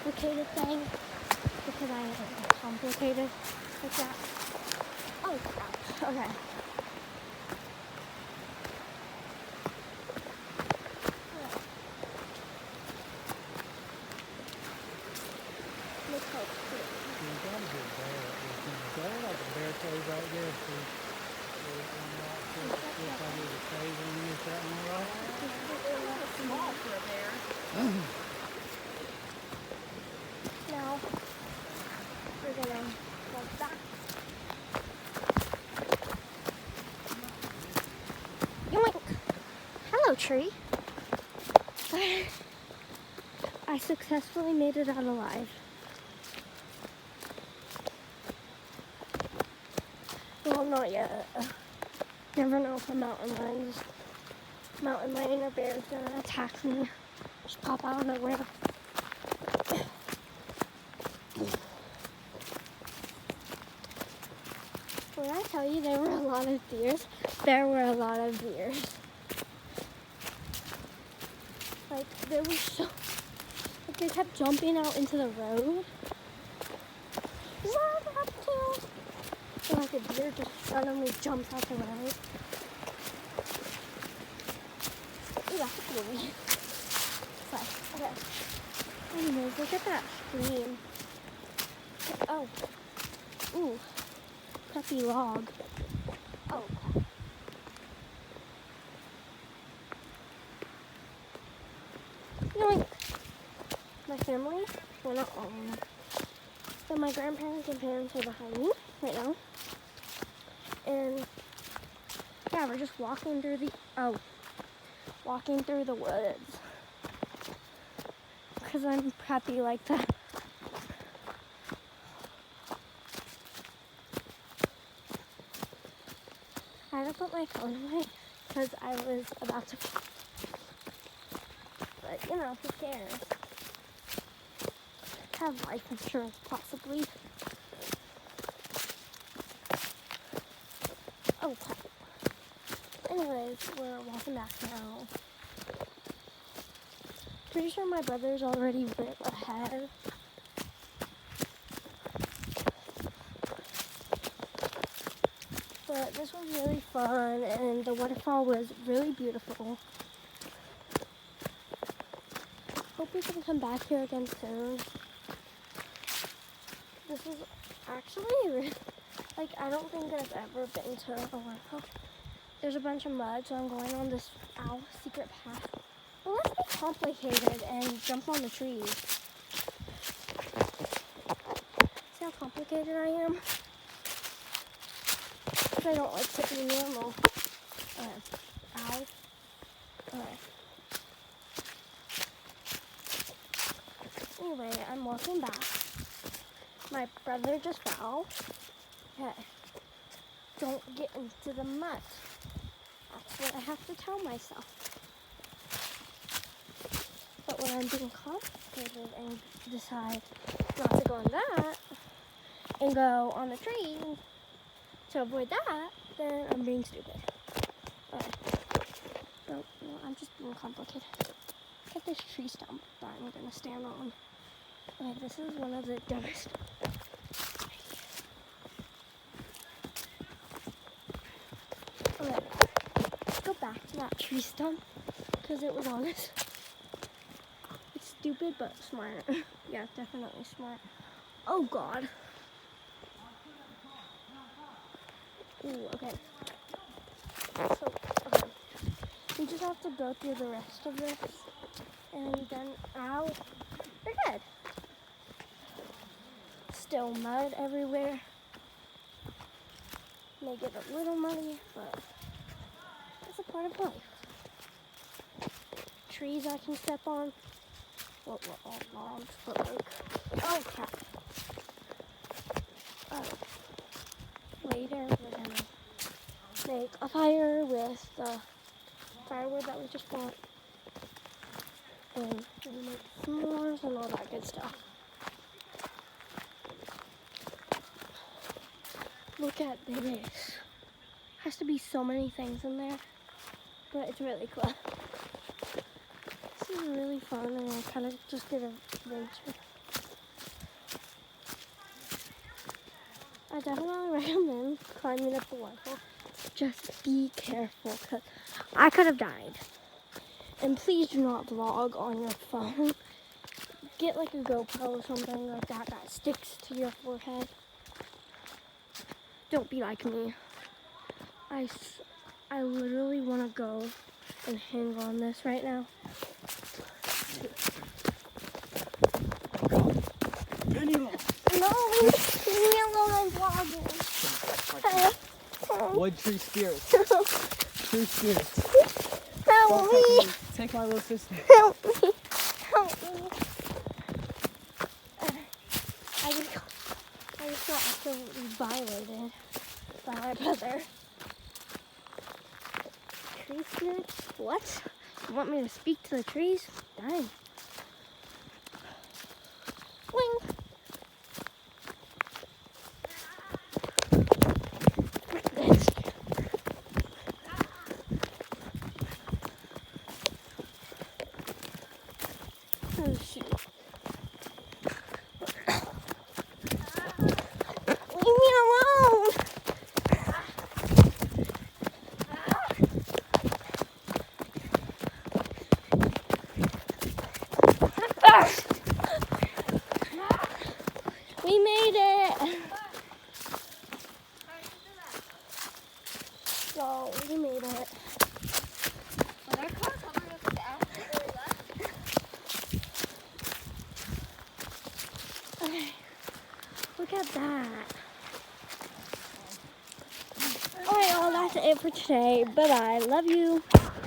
complicated thing because I am complicated like that. Oh crap. Okay. Look how cool. There's got to be a bear. Is there like a bear cave right there? So if I do the cave underneath that one, right? It's small for a bear. Now we're gonna walk back. Yoink! Hello, tree. I successfully made it out alive. Well, not yet. Never know if a mountain lion or bear is gonna attack me. Just pop out of nowhere. When I tell you there were a lot of deers, there were a lot of deers. Like, there was so... Like, they kept jumping out into the road. And like a deer just suddenly jumps out the road. Ooh, that's scary. But, okay. Anyways, look at that stream. Oh. Ooh. Crappy log. Oh. Yoink. My family, well not all of them, but my grandparents and parents are behind me right now. And yeah, we're just walking through the woods. Because I'm preppy like that. I had to put my phone away because I was about to fall. But you know, who cares? Have life insurance possibly. Oh, anyways, we're walking back now. Pretty sure my brother's already went ahead. But this was really fun and the waterfall was really beautiful. Hope we can come back here again soon. This is actually, like, I don't think I've ever been to a waterfall. There's a bunch of mud, so I'm going on this secret path. But let's be complicated and jump on the trees. See how complicated I am? Because I don't like to be normal. Ow. Okay. Anyway, I'm walking back. My brother just fell. Okay. Don't get into the mud. That's what I have to tell myself. But when I'm being complicated and decide not to go on that and go on the tree to avoid that, then I'm being stupid. Okay. Oh, no, I'm just being complicated. Look at this tree stump that I'm going to stand on. Okay, this is one of the dumbest. Okay, let's go back to that tree stump because it was honest. It's stupid but smart. Yeah, definitely smart. Oh God. Ooh, okay. So, okay. We just have to go through the rest of this and then ow, we're good. Still mud everywhere. May get a little muddy, but it's a part of life. Trees I can step on. Well, all logs, but like, oh crap. Later we're gonna make a fire with the firewood that we just bought. And we'll make s'mores and all that good stuff. Look at this. Has to be so many things in there, but it's really cool. This is really fun, and I kind of just did a adventure. I definitely recommend climbing up the waterfall. Just be careful, because I could have died. And please do not vlog on your phone. Get like a GoPro or something like that that sticks to your forehead. Don't be like me. I literally want to go and hang on this right now. No, leave me alone, I'm vlogging. Wood tree spirits. True spirits. Help me. Take my little sister. Help me. Help me. I just got absolutely violated by my brother. Tree spirits? What? You want me to speak to the trees? Dang. Wing. Oh shoot. Leave me alone! We made it! So, we made it. Okay. Look at that. Alright, y'all, that's it for today. Bye-bye. Love you.